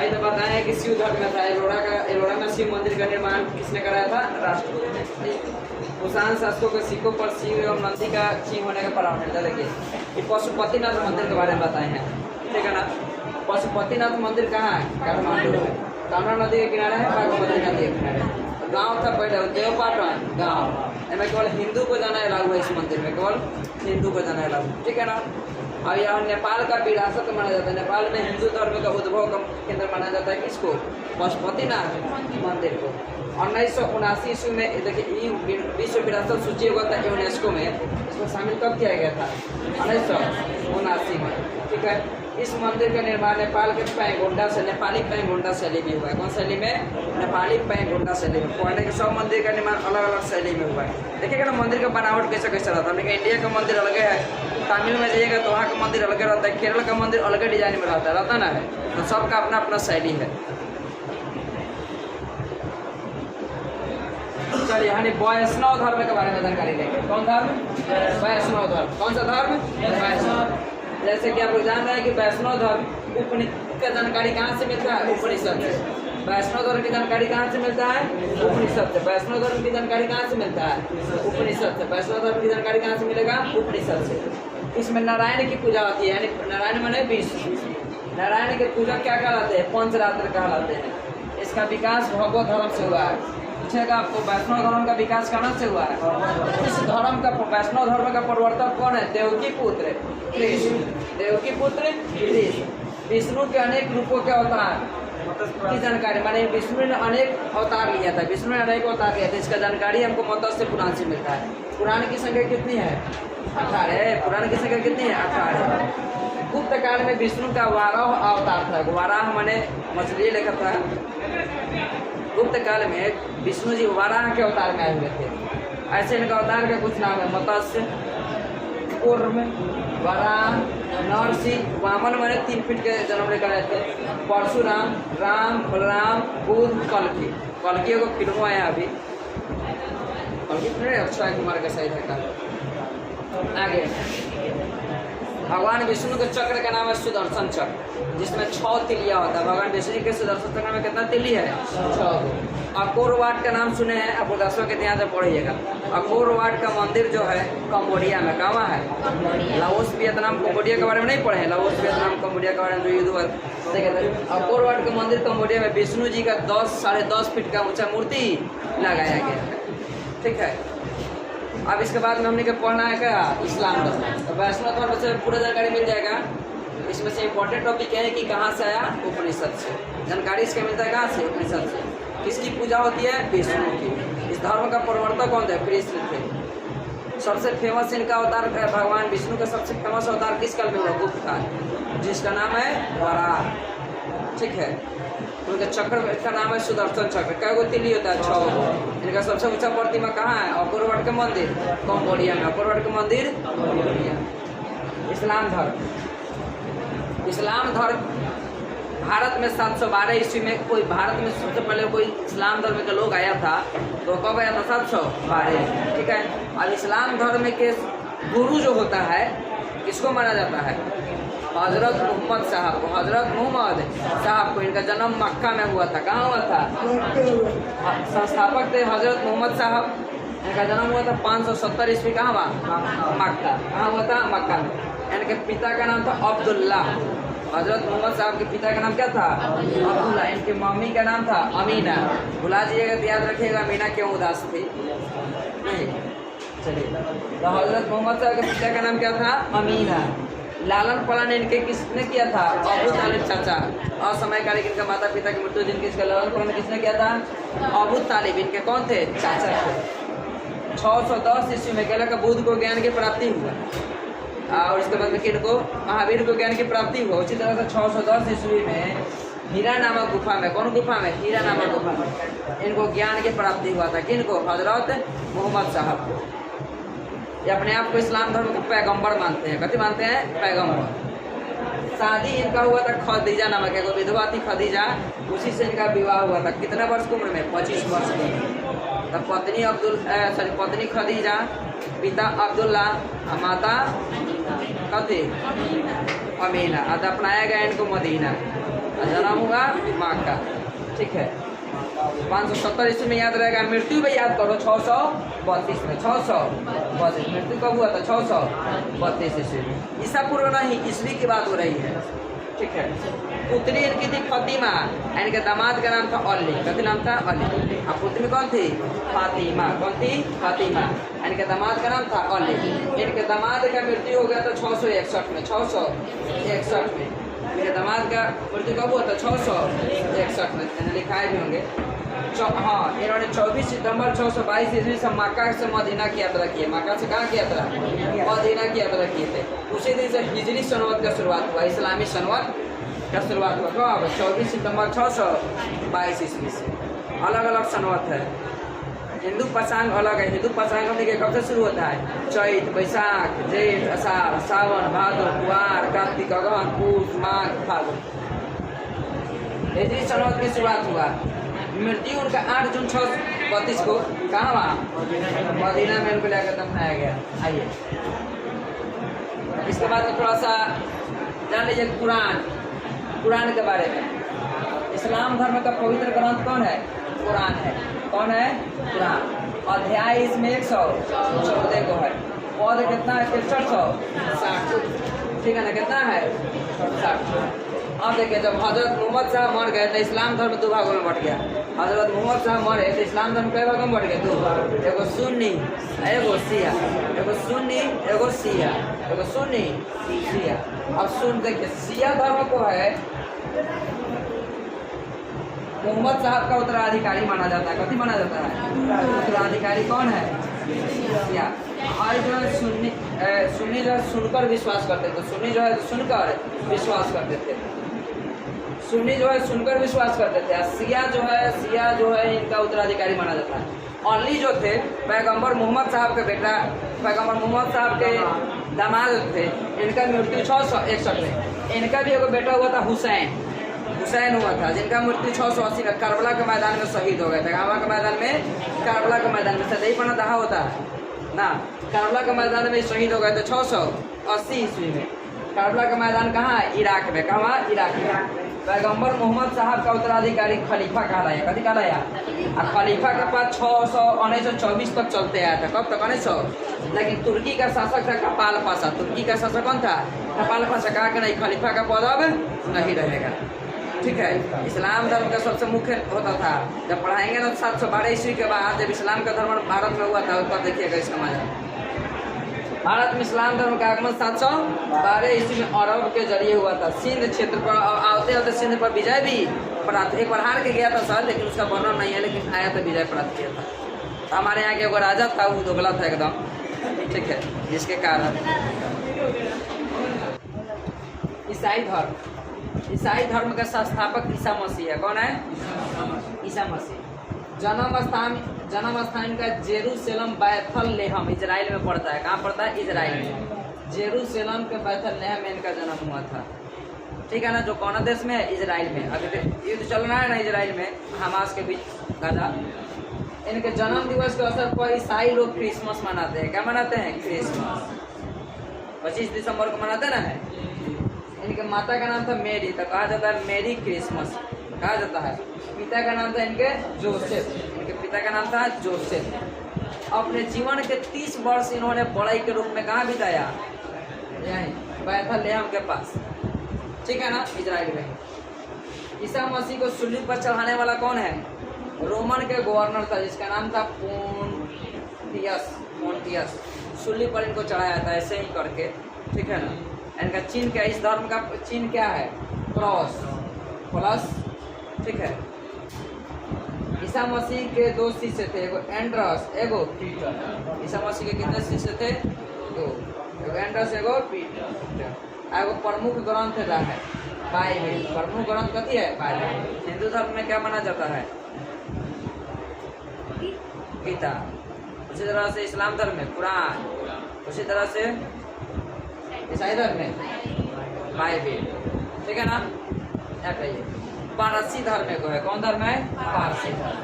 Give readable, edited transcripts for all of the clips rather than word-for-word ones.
भाई तो बताया कि शिव धर्म में था। एलोरा में शिव मंदिर का निर्माण किसने कराया था? राष्ट्रकूट ने। कुषाण शासकों के सिक्कों पर शिव एवं नंदी का चिन्ह होने का प्रमाण है। देखिए ये पशुपतिनाथ मंदिर के बारे में बताए हैं, ठीक है ना। पशुपतिनाथ मंदिर कहाँ है? काठमांडू में। कामना नदी के किनारे है, बागमती नदी के किनारे। गांव था पहले देवपाटन गांव। इसमें केवल हिंदू को जाना अलाउ है। इस मंदिर में केवल हिंदू को जाना अलाउ, ठीक है ना। और यहाँ नेपाल का विरासत माना जाता है। नेपाल में हिंदू धर्म का उद्भव का केंद्र माना जाता है किसको? पशुपतिनाथ मंदिर को। 1979 ईस्वी में देखिए विश्व विरासत सूची हुआ था यूनेस्को में। इसको शामिल कब किया गया था? 1979 में, ठीक है। इस मंदिर का निर्माण नेपाल के पैगोंडा से नेपाली पैगोंडा शैली में हुआ है। कौन शैली में? नेपाली पैगोंडा शैली में। पहले के सब मंदिर का निर्माण अलग अलग शैली में हुआ है। देखिएगा ना मंदिर का बनावट कैसा कैसा रहता है। लेकिन इंडिया का मंदिर अलग है, तमिल में जाइएगा तो वहाँ का मंदिर अलग रहता है, केरल का मंदिर अलग डिजाइन में रहता ना है। तो सबका अपना अपना शैली है। चलिए यानी वैष्णव धर्म के बारे में जानकारी लेंगे। कौन धर्म? वैष्णव धर्म। कौन सा धर्म? वैष्णव। जैसे कि आप लोग जान रहे हैं कि वैष्णव धर्म उपनिषद का जानकारी कहाँ से मिलता है? उपनिषद से। वैष्णव धर्म की जानकारी कहाँ से मिलता है? उपनिषद से। वैष्णव धर्म की जानकारी कहाँ से मिलता है? उपनिषद से। वैष्णव धर्म की जानकारी कहाँ से मिलेगा? उपनिषद से। इसमें नारायण की पूजा होती है, यानी नारायण माने विष्णु। नारायण की पूजा क्या कहलाते हैं? पंचरात्र कहलाते हैं। इसका विकास भगवत धर्म से हुआ है। पूछेगा आपको वैष्णव धर्म का विकास कहाँ से हुआ है? इस धर्म का वैष्णव धर्म का प्रवर्तक कौन है? देवकी पुत्र कृष्ण। देवकी पुत्र कृष्ण। विष्णु के अनेक रूपों के अवतार की जानकारी, माने विष्णु ने अनेक अवतार लिया था। विष्णु ने अनेक अवतार लिया था, इसका जानकारी हमको मत्स्य पुराण से मिलता है। पुराण की संख्या कितनी है? 18। पुराण की संख्या कितनी है? 18। गुप्त काल में विष्णु का 12 अवतार था। 12 माने मछली लेखा था। गुप्त काल में विष्णु जी 12 के अवतार में आए हुए थे। ऐसे इनका अवतार का कुछ नाम है: मत्स्य, कूर्म, वराह, नरसिंह, वामन माने 3 फीट के जन्म लेकर आए थे। परशुराम, राम, बलराम, बुद्ध, कल्कि। कल्कि को फिल्म आया अभी, कल्कि अक्षय कुमार का सही है। आगे भगवान विष्णु के चक्र का नाम है सुदर्शन चक्र, जिसमें 6 तिलिया होता है। भगवान विष्णु के सुदर्शन चक्र में कितना तिली है? 6। अकोर वाट का नाम सुने हैं आप? 10वीं के ध्यान से पढ़िएगा। अकोर वाट का मंदिर जो है कंबोडिया में। कहाँ है? लाओस वियतनाम कंबोडिया के बारे में नहीं पढ़े? लाओस वियतनाम कंबोडिया के बारे में जो युद्ध हुआ अकोर वाट का मंदिर कंबोडिया में विष्णु जी का 10-10.5 फीट का ऊंचा मूर्ति लगाया गया है, ठीक है। अब इसके बाद में हमने क्या पढ़ना है? क्या? इस्लाम धर्म। तो वैष्णव धर्म से पूरा जानकारी मिल जाएगा। इसमें से इम्पोर्टेंट टॉपिक है कि कहाँ से आया? उपनिषद से। जानकारी इसका मिलता है कहाँ से? उपनिषद से। किसकी पूजा होती है? विष्णु की। इस धर्म का प्रवर्तक कौन थे? कृष्ण थे। सबसे फेमस इनका अवतार भगवान विष्णु का सबसे फेमस अवतार किस काल में हुआ? गुप्त काल, जिसका नाम है वराह, ठीक है। उनका चक्र का नाम है सुदर्शन चक्र। कई गो तिली होता है? 6। इनका सबसे ऊंचा प्रतिमा कहाँ है? अकोर वाट का मंदिर कंबोडिया में। अकोर वाट का मंदिर कंबोडिया। इस्लाम धर्म। इस्लाम धर्म भारत में 712 ईस्वी में कोई भारत में सबसे पहले कोई इस्लाम धर्म के लोग आया था। तो कब आया था? 712, ठीक है। और इस्लाम धर्म के गुरु जो होता है किसको माना जाता है? हजरत मोहम्मद साहब को। हजरत मोहम्मद साहब को। इनका जन्म मक्का में हुआ था। कहाँ हुआ था? संस्थापक थे हजरत मोहम्मद साहब। इनका जन्म हुआ था 570 ईस्वी। कहाँ हुआ? मक्का। कहाँ हुआ था? मक्का में। इनके पिता का नाम था अब्दुल्ला। हजरत मोहम्मद साहब के पिता का नाम क्या था? अब्दुल्ला। इनकी मम्मी का नाम था अमीना। भुला जाइएगा तो याद रखिएगा अमीना क्यों उदास थी। नहीं, चलिए। तो हजरत मोहम्मद साहब के पिता का नाम क्या था? अमीना। लालन पालन इनके किसने किया था? अबू तालिब चाचा। असमयकालिक इनका माता पिता की मृत्यु दिन किसका लालन पालन किसने किया था? अबू तालिब। इनके कौन थे? चाचा थे। 610 ईस्वी में कहला का बुद्ध को ज्ञान की प्राप्ति हुआ। और इसके बाद में किनको? महावीर को ज्ञान की प्राप्ति हुआ। उसी तरह से 610 ईस्वी में हीरा नामक गुफा में। कौन गुफा में? हीरा नामक गुफा में इनको ज्ञान की प्राप्ति हुआ था। किनको? हजरत मोहम्मद साहब को। ये अपने आप को इस्लाम धर्म के पैगंबर मानते हैं। कथी मानते हैं? पैगंबर। शादी इनका हुआ था खदीजा नामक एक विधवा थी खदीजा, उसी से इनका विवाह हुआ था। कितने वर्ष की उम्र में? 25 वर्ष की। तो पत्नी खदीजा, पिता अब्दुल्ला, माता कथी? अमीना। दफनाया गया इनको मदीना। जन्म हुआ माँ का, ठीक है। 570 ईस्वी में याद रहेगा। मृत्यु में याद करो 632 में, 632। मृत्यु कब हुआ था? 632 ईस्वी में। ईसा पूर्व नहीं, ईस्वी की बात हो रही है, ठीक है। पुत्री इनकी थी फातिमा, इनके दामाद का नाम था अली। क्या नाम था? अली। अब पुत्री कौन थी? फातिमा। कौन थी? फातिमा। इनके दामाद का नाम था अली। इनके दामाद का मृत्यु हो गया था 661 में, 661 में। इनके दामाद का मृत्यु कब हुआ था? 661 में। मैंने लिखाए भी होंगे। हाँ, इन्होंने 24 सितंबर 622 ईस्वी से मक्का से मदीना की यात्रा की है। मक्का से कहाँ की यात्रा? मदीना की यात्रा किए थे। उसी दिन से हिजरी सनवत का शुरुआत हुआ, इस्लामी सनवत का शुरुआत हुआ। कब? 24 सितंबर 622 ईस्वी से। अलग अलग सनवत है। हिंदू पंचांग अलग है। हिंदू पंचांग हमने कब से शुरू होता है? चैत, बैसाख, जेठ, आषाढ़, सावन, भादो, कुआर, कार्तिक, अगहन, पूस, माघ, फागुन। हिजरी सनवत की शुरुआत हुआ। मृत्यु उनका 8 जून 632 को कहाँ वहाँ मदीना में उनको लेकर दफनाया गया। आइए इसके बाद में थोड़ा सा जान लीजिए कुरान के बारे में। इस्लाम धर्म का पवित्र ग्रंथ कौन है? कुरान है। कौन है? कुरान। अध्याय इसमें 114 को है। पद कितना है? 660, ठीक है ना? कितना है? 60। अब देखिए, जब हजरत मोहम्मद साहब मर गए तो इस्लाम धर्म 2 भागों में बट गया। हजरत मोहम्मद साहब मरे तो इस्लाम धर्म कई भागों में बट गए? 2। एगो सुन्नी, एगो शिया। एगो सुन्नी, एगो शिया। एगो सुन्नी, शिया। अब सुन देखिए, शिया धर्म को है मोहम्मद साहब का उत्तराधिकारी माना जाता है। कथी माना जाता है? उत्तराधिकारी कौन है? शिया। और जो है सुन्नी जो है सुनकर विश्वास करते थे। सुन्नी जो है सुनकर विश्वास करते थे। सुन्नी जो है सुनकर विश्वास करते थे। शिया जो है इनका उत्तराधिकारी माना जाता है। अली जो थे पैगंबर मोहम्मद साहब के बेटा, पैगंबर मोहम्मद साहब के दामाद थे। इनका मृत्यु 661 में। इनका भी एक बेटा हुआ था हुसैन हुआ था, जिनका मृत्यु 680 में करबला के मैदान में शहीद हो गए थे। गावा के मैदान में, करबला के मैदान में सदैव पना दहा होता है ना। करबला के मैदान में शहीद हो गए थे 680 ईस्वी में। करबला का मैदान कहाँ है? इराक में। कहाँ? इराक में। पैगंबर मोहम्मद साहब का उत्तराधिकारी खलीफा कहलाया। कथी कहलाया? और खलीफा के पास 1924 तक चलते आया था। कब तक? 1900। लेकिन तुर्की का शासक था कपाल पाशा। तुर्की का शासक कौन था? कपाल पाशा। कहा कि नहीं, खलीफा का पद अब नहीं रहेगा, ठीक है। इस्लाम धर्म का सबसे मुख्य होता था। जब पढ़ाएंगे ना 712 ईस्वी के बाद जब इस्लाम का धर्म भारत में हुआ था, उसका देखिएगा इसका मजा। भारत में इस्लाम धर्म का आगमन 712 ईस्वी में अरब के जरिए हुआ था। सिंध क्षेत्र पर आते सिंध पर विजय भी प्राप्त, एक बार हार के गया था सर, लेकिन उसका वर्णन नहीं है, लेकिन आया था, विजय प्राप्त किया था। तो हमारे यहाँ के एगो राजा था, वो दोगला था एकदम, ठीक है, जिसके कारण ईसाई धर्म का संस्थापक ईसा मसीह है। कौन है? ईसा मसीह। जन्म स्थान का जेरूसलम बैथलहम इजराइल में पड़ता है। कहाँ पड़ता है? इजराइल में। जेरूसलम के बैथलहम में इनका जन्म हुआ था, ठीक है ना। जो कौन देश में है? इजराइल में। अभी युद्ध चल रहा है ना इजराइल में, हमास के बीच गाजा। इनके जन्म दिवस के अवसर पर ईसाई लोग क्रिसमस मनाते हैं। क्या मनाते हैं? क्रिसमस। 25 दिसंबर को मनाते ना है। इनके माता का नाम था मेरी, तो कहा जाता है मेरी क्रिसमस कहा जाता है। पिता का नाम था इनके जोसेफ। इनके पिता का नाम था जोसेफ। अपने जीवन के 30 वर्ष इन्होंने बड़ाई के रूप में कहाँ बिताया? यहीं बैथलहम के पास, ठीक है ना, इजराइल में। ईसा मसीह को सूली पर चढ़ाने वाला कौन है? रोमन के गवर्नर था, जिसका नाम था पोंटियस। सूली पर इनको चढ़ाया था ऐसे ही करके, ठीक है ना। इनका चिन्ह क्या? इस धर्म का चिन्ह क्या है? क्रॉस प्लस, ठीक है। ईसा मसीह के 2 शिष्य थे, एगो एंड्रस, एगो पीटर। ईसा मसीह के कितने शिष्य थे? 2, एगो एंड्रस, एगो पीटर। एगो प्रमुख ग्रंथ है बाइबल। प्रमुख ग्रंथ कथी है? बाइबल। हिंदू धर्म में क्या माना जाता है? गीता। उसी तरह से इस्लाम धर्म में कुरान, उसी तरह से ईसाई धर्म में बाइबल, ठीक है ना। क्या कहिए? पारसी धर्म को है। कौन धर्म है? पारसी धर्म।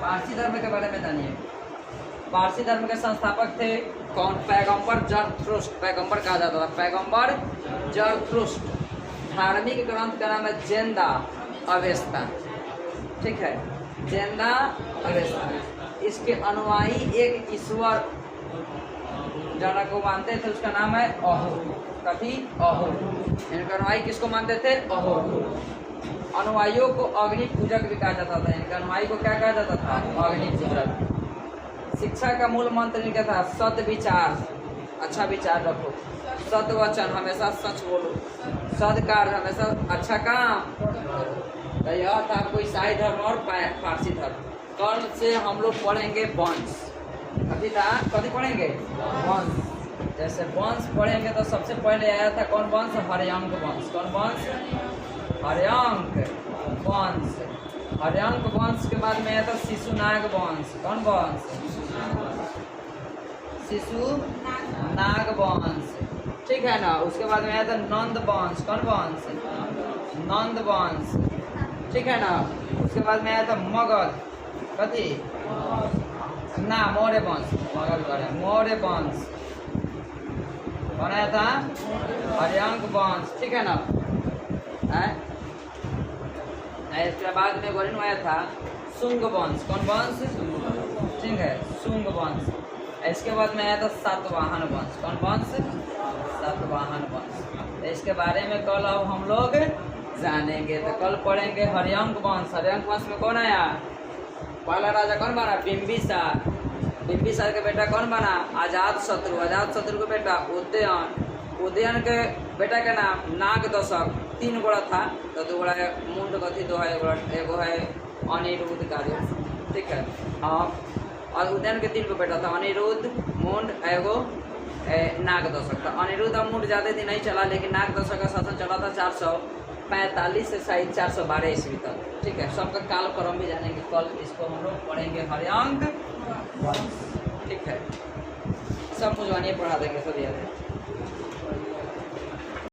पारसी धर्म के बारे में जानिए। पारसी धर्म के संस्थापक थे कौन? पैगंबर जरथुष्ट्र। पैगंबर कहा जाता था पैगंबर जरथुष्ट्र। धार्मिक ग्रंथ का नाम है जेंदा अवेस्ता, ठीक है, जेंदा अवेस्ता। इसके अनुयायी एक ईश्वर जना को मानते थे, उसका नाम है अहो, कभी अहो। इनका अनुयायी किसको मानते थे? अहो। अनुयायियों को अग्नि पूजक भी कहा जाता था। इनका अनुयायी को क्या कहा जाता था? अग्नि पूजक। शिक्षा का मूल मंत्र इनका था सत्य विचार, अच्छा विचार रखो, सत्य वचन, हमेशा सच बोलो, सदकार, हमेशा अच्छा काम। तो यह था आपको ईसाई धर्म और फारसी धर्म। कल से हम लोग पढ़ेंगे वंश। कभी था, कभी पढ़ेंगे वंश। जैसे वंश पढ़ेंगे तो सबसे पहले आया था कौन वंश? हर्यंक वंश। कौन वंश? हर्यंक वंश। हर्यंक वंश के बाद में आया था शिशुनाग वंश। कौन वंश? शिशुनाग वंश, ठीक है ना। उसके बाद में आया था नंद वंश। कौन वंश? नंद वंश, ठीक है ना। उसके बाद में आया था मगध, कथी ना, मौर्य वंश, मगध करे मौर्य वंश। कौन आया था? हर्यंक वंश, ठीक है ना। इसके बाद में गोरिन आया था शुंग वंश। कौन वंश? ठीक है, शुंग वंश। इसके बाद में आया था सातवाहन वंश। कौन वंश? सातवाहन वंश। इसके बारे में कल अब हम लोग जानेंगे। तो कल पढ़ेंगे हर्यंक वंश। हर्यंक वंश में कौन आया? पहला राजा कौन बना? बिंबिसार। बिंबिसार के बेटा कौन बना? अजात शत्रु। अजात शत्रु के बेटा उदयन। उदयन के बेटा का नाम नागदशक। 3 गोड़ा था, तो 2 गोड़ा मुंड कथी, 2 है एगो है अनिरुद्ध कार्य, ठीक है। और उदयन के 3 गो बेटा था, अनिरुद्ध, मुंड, एगो नागदशक। तो अनिरुद्ध और मुंड ज़्यादा दिन नहीं चला, लेकिन नागदशक का शासन चला था 445 से शायद 412 ईस्वी तक, ठीक है। सबका काल क्रम भी जानेंगे कल। इसको हम लोग पढ़ेंगे हर्यंक वंश, ठीक है। सब कुछ पढ़ा देंगे, सब याद है।